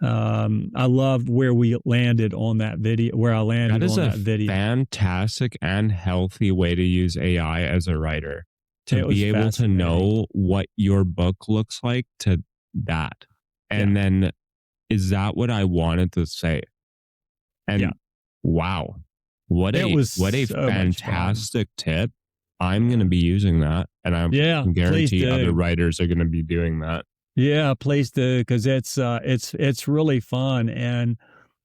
where we landed on that video, where I landed That is on a that video. fantastic and healthy way to use AI as a writer, to be able to know what your book looks like to that. And then, is that what I wanted to say? And wow, what a so fantastic tip. I'm going to be using that, and I can guarantee other writers are going to be doing that. Yeah, please do, because it's really fun, and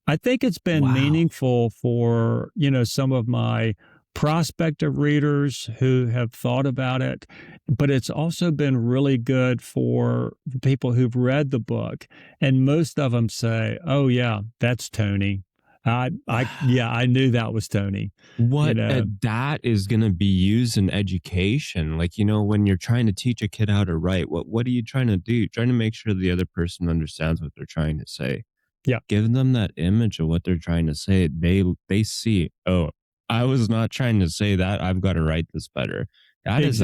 I think it's been meaningful for some of my prospective readers who have thought about it, but it's also been really good for the people who've read the book, and most of them say, "Oh yeah, that's Tony. I knew that was Tony." That is going to be used in education. Like, when you're trying to teach a kid how to write, what are you trying to do? You're trying to make sure the other person understands what they're trying to say. Yeah. Give them that image of what they're trying to say. They see, oh, I was not trying to say that. I've got to write this better. That's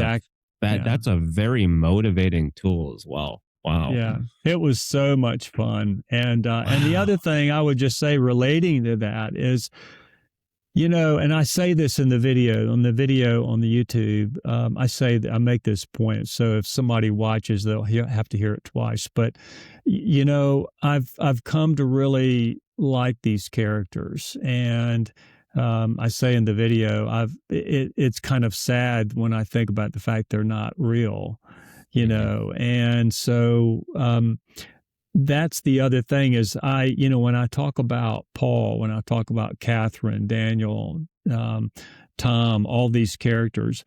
a very motivating tool as well. Wow. Yeah, it was so much fun. And the other thing I would just say relating to that is, and I say this in the video, on the YouTube, I make this point. So if somebody watches, they'll have to hear it twice. But, I've come to really like these characters. And I say in the video, it's kind of sad when I think about the fact they're not real. And so that's the other thing is when I talk about Paul, when I talk about Catherine, Daniel, Tom, all these characters,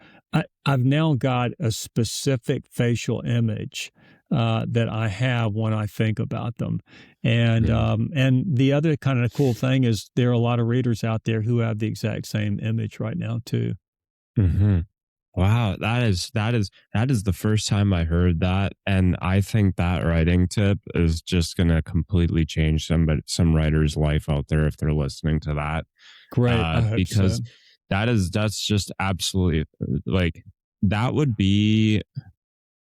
I've now got a specific facial image that I have when I think about them. And the other kind of cool thing is there are a lot of readers out there who have the exact same image right now too. Mm-hmm. Wow, that is the first time I heard that, and I think that writing tip is just going to completely change some writer's life out there if they're listening to that. Great, because that's just absolutely, like, that would be.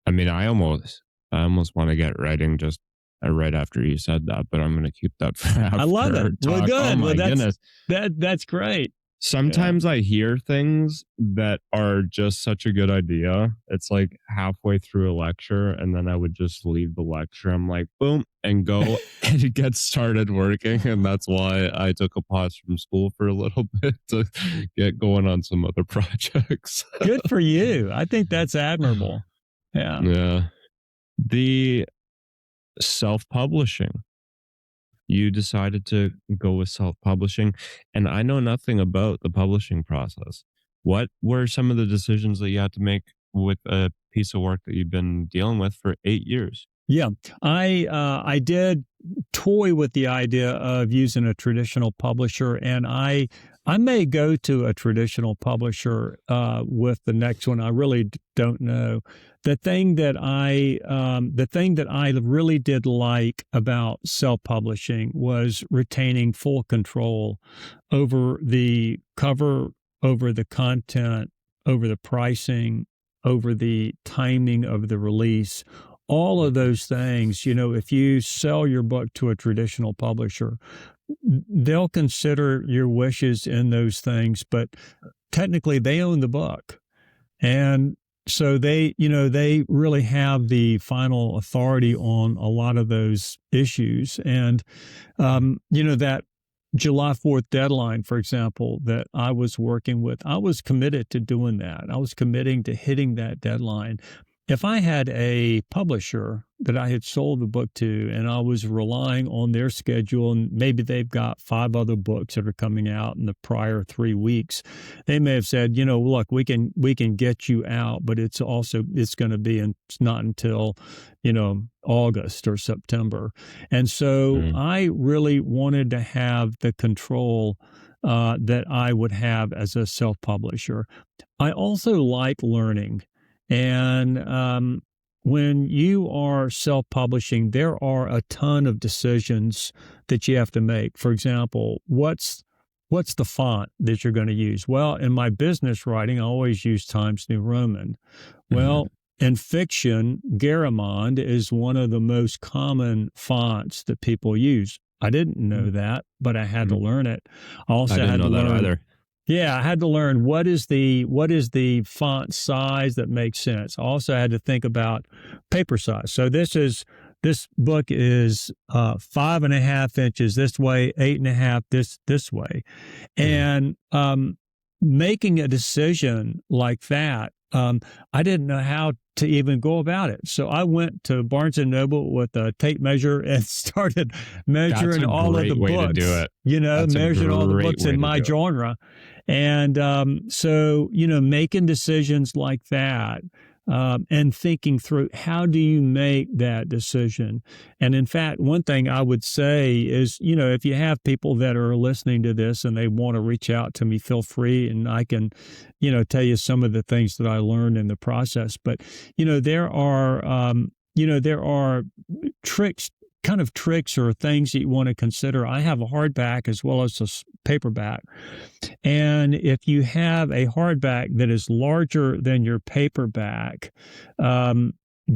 I mean, I almost want to get writing just right after you said that, but I'm going to keep that for after. I love it. Well, good. Oh my goodness, that's great. Sometimes I hear things that are just such a good idea. It's like halfway through a lecture, and then I would just leave the lecture. I'm like, boom, and go and get started working. And that's why I took a pause from school for a little bit to get going on some other projects. Good for you. I think that's admirable. Yeah. Yeah. The self-publishing. You decided to go with self-publishing, and I know nothing about the publishing process. What were some of the decisions that you had to make with a piece of work that you've been dealing with for 8 years? Yeah, I did toy with the idea of using a traditional publisher, and I may go to a traditional publisher with the next one. I really don't know. The thing that I really did like about self-publishing was retaining full control over the cover, over the content, over the pricing, over the timing of the release. All of those things, if you sell your book to a traditional publisher, they'll consider your wishes in those things, but technically they own the book. And so they really have the final authority on a lot of those issues. And, that July 4th deadline, for example, that I was working with, I was committed to doing that. I was committing to hitting that deadline. If I had a publisher that I had sold the book to and I was relying on their schedule, and maybe they've got 5 other books that are coming out in the prior 3 weeks, they may have said, look, we can get you out, but it's going to be not until, August or September. And so I really wanted to have the control that I would have as a self-publisher. I also like learning. And when you are self-publishing, there are a ton of decisions that you have to make. For example, what's the font that you're going to use? Well, in my business writing, I always use Times New Roman. Well, in fiction, Garamond is one of the most common fonts that people use. I didn't know that, but I had to learn it. I didn't know that either. Yeah, I had to learn what is the font size that makes sense. I also had to think about paper size. So this book is 5.5 inches this way, 8.5 this way, and making a decision like that, I didn't know how to even go about it. So I went to Barnes and Noble with a tape measure and started measuring all of the books. That's a great way to do it. Measuring all the books in my genre. And so, making decisions like that and thinking through how do you make that decision. And in fact, one thing I would say is, if you have people that are listening to this and they want to reach out to me, feel free, and I can, tell you some of the things that I learned in the process. But, there are tricks or things that you want to consider. I have a hardback as well as a paperback. And if you have a hardback that is larger than your paperback,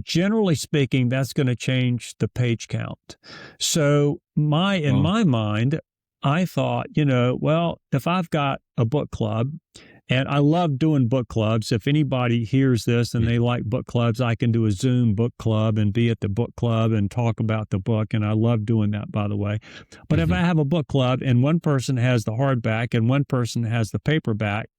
generally speaking, that's going to change the page count. So in my mind, I thought, well, if I've got a book club, and I love doing book clubs. If anybody hears this and they like book clubs, I can do a Zoom book club and be at the book club and talk about the book. And I love doing that, by the way. But if I have a book club and one person has the hardback and one person has the paperback,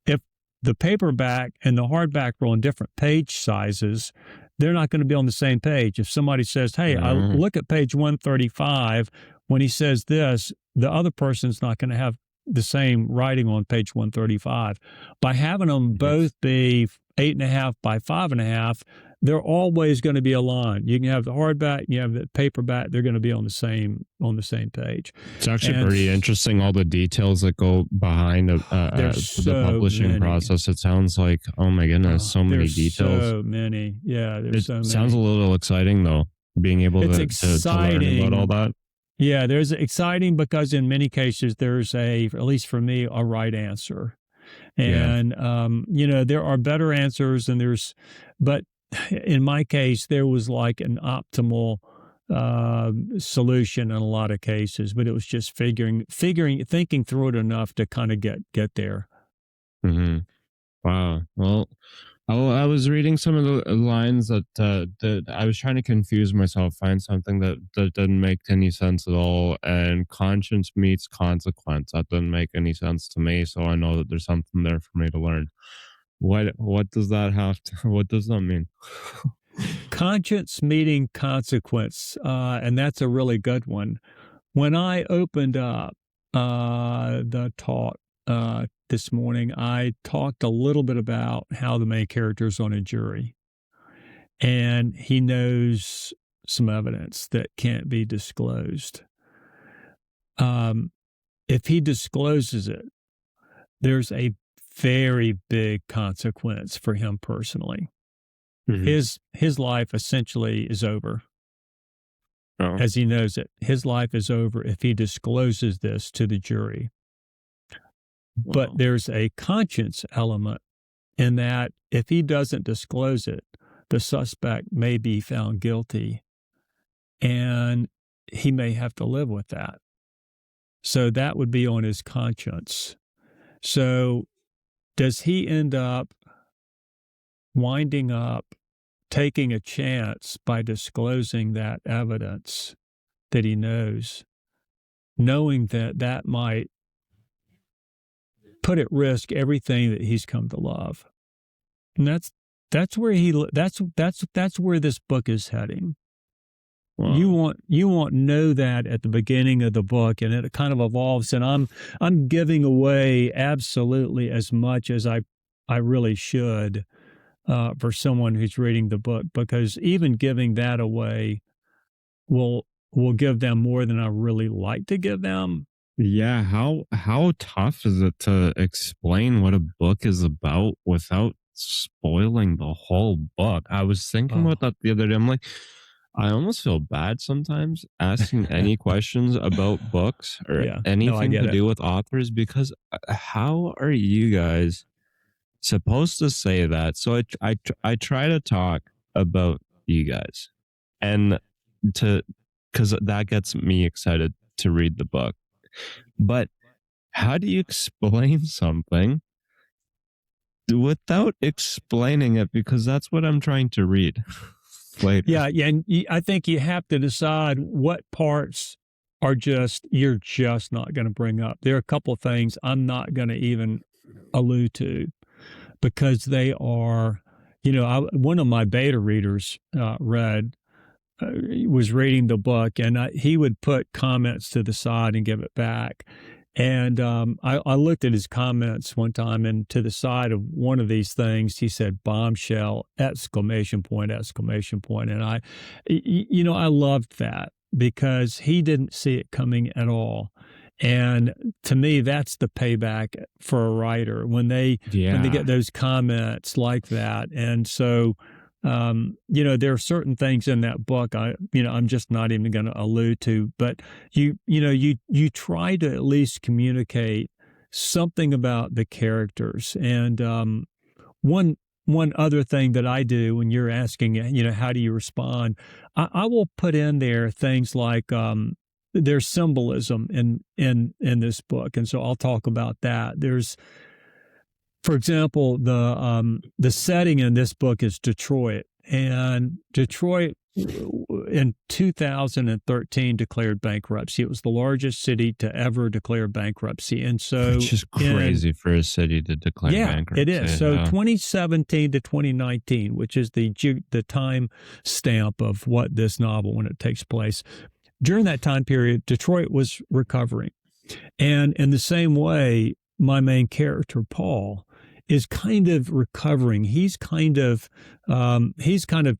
if the paperback and the hardback are on different page sizes, they're not going to be on the same page. If somebody says, hey, I look at page 135, when he says this, the other person's not going to have the same writing on page 135. By having them both be 8.5 by 5.5, they're always going to be aligned. You can have the hardback, you have the paperback, they're going to be on the same page. It's actually pretty interesting, all the details that go behind the publishing process. It sounds like, oh my goodness, so many details. So many. Yeah, there's so many. It sounds a little exciting though, being able to learn about all that. Yeah, there's exciting because in many cases there's at least for me, a right answer. And, there are better answers but in my case, there was like an optimal solution in a lot of cases, but it was just thinking through it enough to kind of get there. Wow. Well, I was reading some of the lines that I was trying to confuse myself, find something that didn't make any sense at all. And conscience meets consequence. That didn't make any sense to me. So I know that there's something there for me to learn. What does that what does that mean? Conscience meeting consequence. And that's a really good one. When I opened up the talk this morning, I talked a little bit about how the main character is on a jury, and he knows some evidence that can't be disclosed. If he discloses it, there's a very big consequence for him personally. His life essentially is over. As he knows it. His life is over if he discloses this to the jury. But there's a conscience element in that if he doesn't disclose it, the suspect may be found guilty and he may have to live with that. So that would be on his conscience. So does he end up winding up taking a chance by disclosing that evidence that he knows, knowing that that might put at risk everything that he's come to love? And that's where that's where this book is heading. Wow. You won't know that at the beginning of the book, and it kind of evolves. And I'm giving away absolutely as much as I really should for someone who's reading the book, because even giving that away will give them more than I really like to give them. Yeah, how tough is it to explain what a book is about without spoiling the whole book? I was thinking about that the other day. I'm like, I almost feel bad sometimes asking any questions about books or anything to do with authors, because how are you guys supposed to say that? So I try to talk about you guys, and because that gets me excited to read the book. But how do you explain something without explaining it? Because that's what I'm trying to read. Later. Yeah, and I think you have to decide what parts are you're just not going to bring up. There are a couple of things I'm not going to even allude to because they are, one of my beta readers was reading the book, and he would put comments to the side and give it back. And I looked at his comments one time, and to the side of one of these things, he said, bombshell, exclamation point. And I loved that because he didn't see it coming at all. And to me, that's the payback for a writer when they get those comments like that. And so, there are certain things in that book I'm just not even going to allude to, but you try to at least communicate something about the characters. And one other thing that I do when you're asking, how do you respond? I will put in there things like there's symbolism in this book, and so I'll talk about that. For example, the setting in this book is Detroit, and Detroit in 2013 declared bankruptcy. It was the largest city to ever declare bankruptcy, and so it's just crazy for a city to declare bankruptcy. It is. So 2017 to 2019, which is the time stamp of what this novel when it takes place. During that time period, Detroit was recovering, and in the same way, my main character Paul is kind of recovering. He's kind of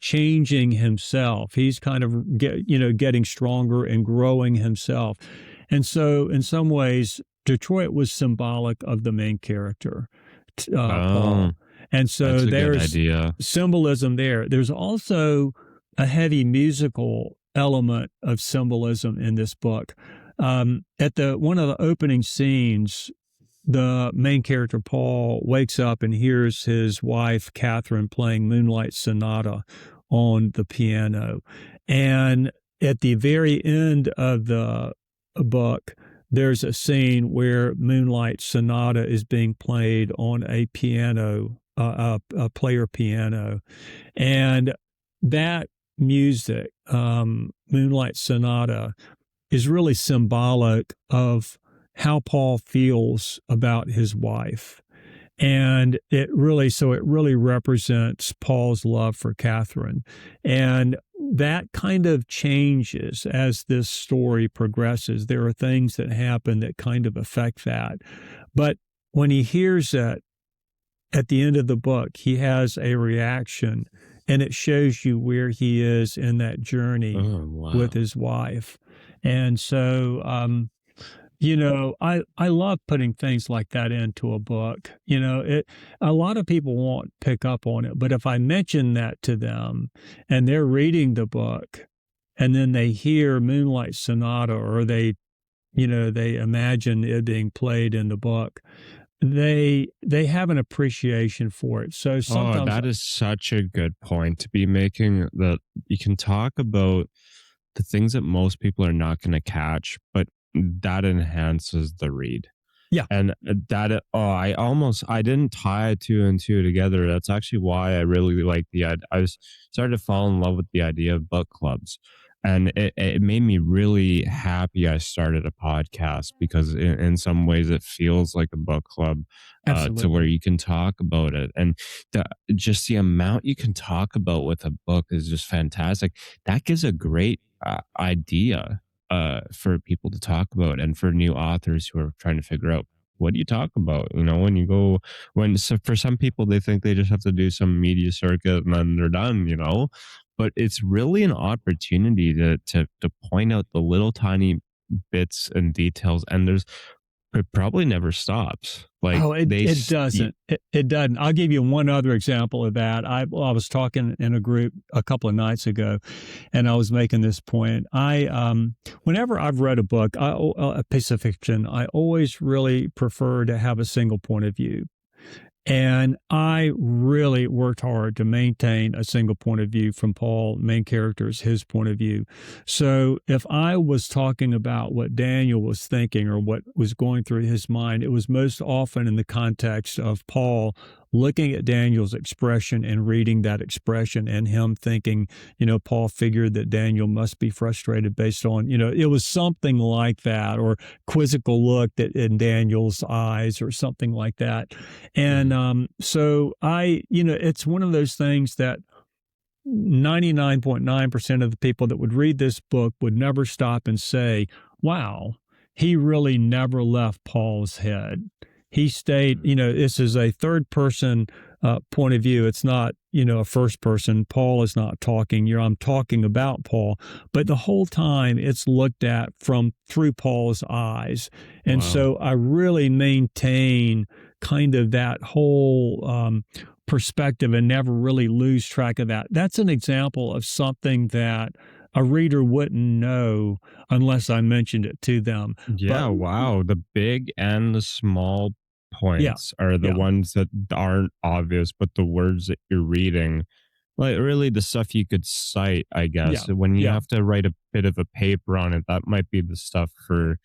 changing himself. He's kind of getting stronger and growing himself. And so in some ways, Detroit was symbolic of the main character, Paul. And so there's symbolism there. There's also a heavy musical element of symbolism in this book. At one of the opening scenes, the main character, Paul, wakes up and hears his wife, Catherine, playing Moonlight Sonata on the piano. And at the very end of the book, there's a scene where Moonlight Sonata is being played on a piano, a player piano. And that music, Moonlight Sonata, is really symbolic of how Paul feels about his wife. And it really represents Paul's love for Catherine. And that kind of changes as this story progresses. There are things that happen that kind of affect that. But when he hears that at the end of the book, he has a reaction, and it shows you where he is in that journey with his wife. And so, I love putting things like that into a book. A lot of people won't pick up on it, but if I mention that to them and they're reading the book and then they hear Moonlight Sonata, or they imagine it being played in the book, they have an appreciation for it. So Oh, sometimes that is such a good point to be making, that you can talk about the things that most people are not going to catch, but that enhances the read. yeah, And I didn't tie two and two together. That's actually why I really like I was started to fall in love with the idea of book clubs. And it made me really happy I started a podcast, because in some ways it feels like a book club, to where absolutely. you can talk about it. And the, just the amount you can talk about with a book is just fantastic. That gives a great idea for people to talk about, and for new authors who are trying to figure out, what do you talk about? When you go, so for some people, they think they just have to do some media circuit and then they're done, but it's really an opportunity to point out the little tiny bits and details. And it probably never stops. Like Oh, it doesn't. It doesn't. I'll give you one other example of that. I was talking in a group a couple of nights ago, and I was making this point. Whenever I've read a book, a piece of fiction, I always really prefer to have a single point of view. And I really worked hard to maintain a single point of view from Paul, main character's his point of view. So if I was talking about what Daniel was thinking or what was going through his mind, it was most often in the context of Paul looking at Daniel's expression and reading that expression, and him thinking, Paul figured that Daniel must be frustrated based on, it was something like that, or quizzical look that in Daniel's eyes or something like that. And so it's one of those things that 99.9% of the people that would read this book would never stop and say, wow, he really never left Paul's head. He stayed, this is a third person point of view. It's not, a first person. Paul is not talking. I'm talking about Paul, but the whole time it's looked at through Paul's eyes. And Wow. so I really maintain kind of that whole perspective and never really lose track of that. That's an example of something that a reader wouldn't know unless I mentioned it to them. But Yeah, wow. The big and the small yeah, points are the yeah, ones that aren't obvious, but the words that you're reading, like really the stuff you could cite, I yeah, guess. When you yeah. have to write a bit of a paper on it, that might be the stuff for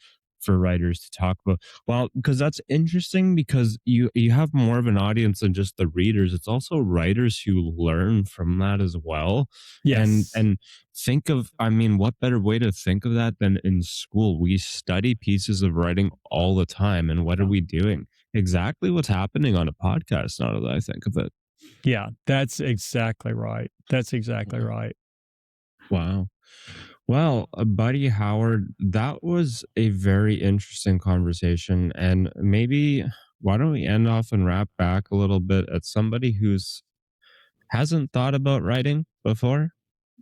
writers to talk about. Well, because that's interesting, because you have more of an audience than just the readers. It's also writers who learn from that as well. And Yes. and think of, I mean, what better way to think of that than in school? We study pieces of writing all the time, and what are Yeah. we doing? Exactly what's happening on a podcast, now that I think of it. Yeah, that's exactly right. That's exactly Wow. right. Wow. Well, buddy Howard, that was a very interesting conversation. And maybe, why don't we end off and wrap back a little bit at somebody who's hasn't thought about writing before,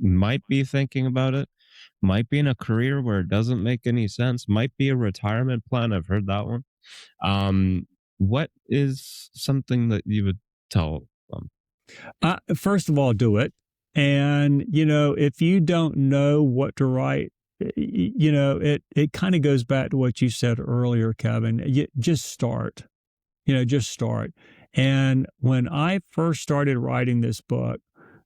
might be thinking about it, might be in a career where it doesn't make any sense, might be a retirement plan. I've heard that one. What is something that you would tell them? First of all, do it. And, if you don't know what to write, it kind of goes back to what you said earlier, Kevin. Just start, just start. And when I first started writing this book,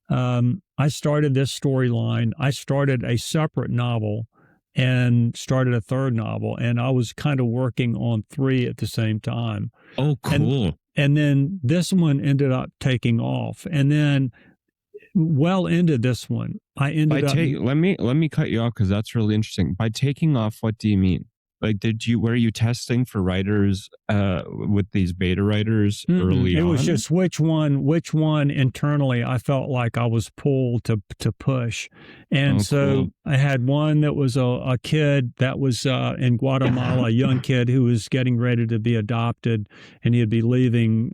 I started this storyline. I started a separate novel and started a third novel, and I was kind of working on three at the same time. Oh, And cool. and then this one ended up taking off. And then well into this one, I By ended up take let me cut you off, because that's really interesting. By taking off, what do you mean? Like, were you testing for writers with these beta writers early it was on? just which one internally I felt like I was pulled to push. And Oh, so cool. I had one that was a kid that was in Guatemala, a young kid who was getting ready to be adopted, and he'd be leaving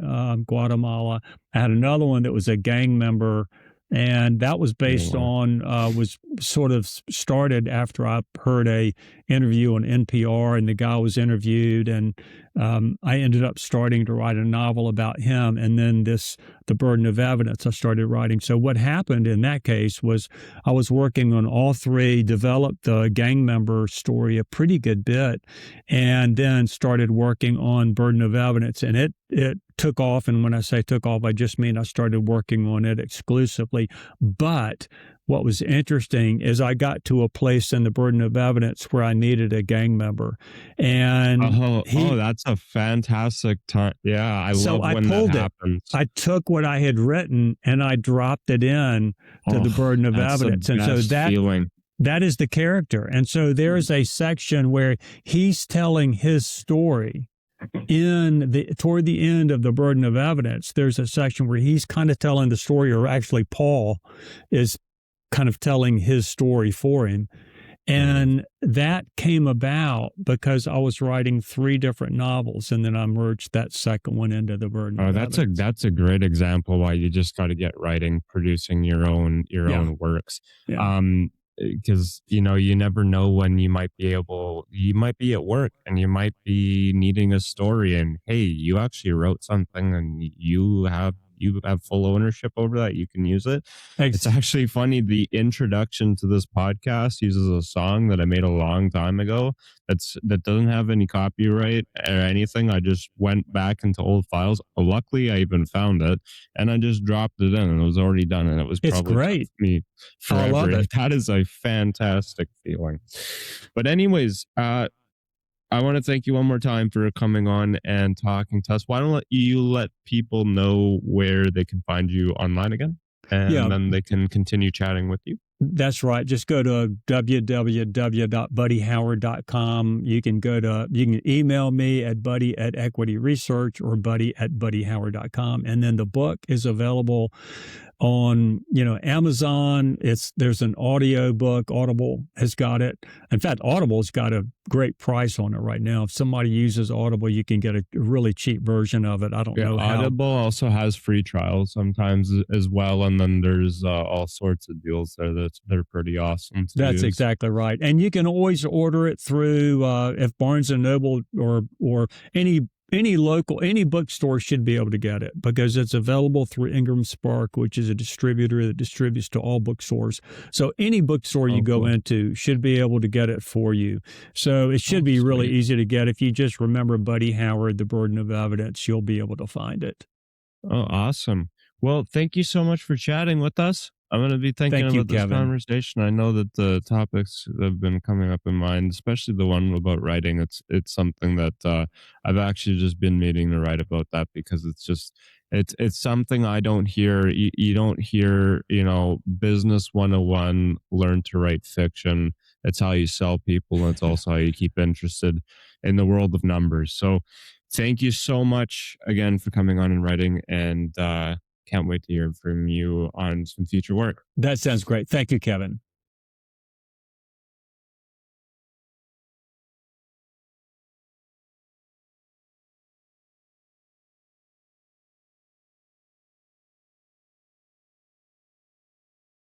Guatemala. I had another one that was a gang member, and that was based Cool. on sort of started after I heard a interview on NPR, and the guy was interviewed, and I ended up starting to write a novel about him. And then The Burden of Evidence, I started writing. So what happened in that case was I was working on all three, developed the gang member story a pretty good bit, and then started working on Burden of Evidence. And it took off. And when I say took off, I just mean I started working on it exclusively. But what was interesting is I got to a place in the Burden of Evidence where I needed a gang member. And that's a fantastic time. Yeah, I love when that happens. I took what I had written and I dropped it in to the Burden of Evidence. And so that is the character. And so there is a section where he's telling his story. Toward the end of the Burden of Evidence, there's a section where he's kind of telling the story, or actually Paul is kind of telling his story for him. And that came about because I was writing 3 different novels, and then I merged that second one into the Burden of Evidence. That's a great example why you just got to get writing, producing your own works. Yeah. Because you never know when you might be at work and you might be needing a story, and hey, you actually wrote something and you have full ownership over that. You can use it. It's actually funny. The introduction to this podcast uses a song that I made a long time ago that doesn't have any copyright or anything. I just went back into old files. Luckily, I even found it, and I just dropped it in, and it was already done, and it was probably great. Me forever. I love it. That is a fantastic feeling. But anyways, I want to thank you one more time for coming on and talking to us. Why don't you let people know where they can find you online again, and then they can continue chatting with you? That's right. Just go to www.buddyhoward.com. You can email me at buddy@equityresearch or buddy@buddyhoward.com. And then the book is available on, Amazon. There's an audio book. Audible has got it. In fact, Audible's got a great price on it right now. If somebody uses Audible, you can get a really cheap version of it. I don't know how. Audible also has free trials sometimes as well. And then there's all sorts of deals there they're pretty awesome to That's use. exactly right. And you can always order it through if Barnes & Noble or any bookstore should be able to get it, because it's available through Ingram Spark, which is a distributor that distributes to all bookstores. So any bookstore you go into should be able to get it for you. So it should be really easy to get. If you just remember Buddy Howard, The Burden of Evidence, you'll be able to find it. Oh, awesome. Well, thank you so much for chatting with us. I'm going to be thinking about this conversation. I know that the topics have been coming up in mind, especially the one about writing. It's something that I've actually just been meaning to write about that, because it's something I don't hear. You don't hear, business 101, learn to write fiction. It's how you sell people, and it's also how you keep interested in the world of numbers. So thank you so much again for coming on and writing, and can't wait to hear from you on some future work. That sounds great. Thank you, Kevin.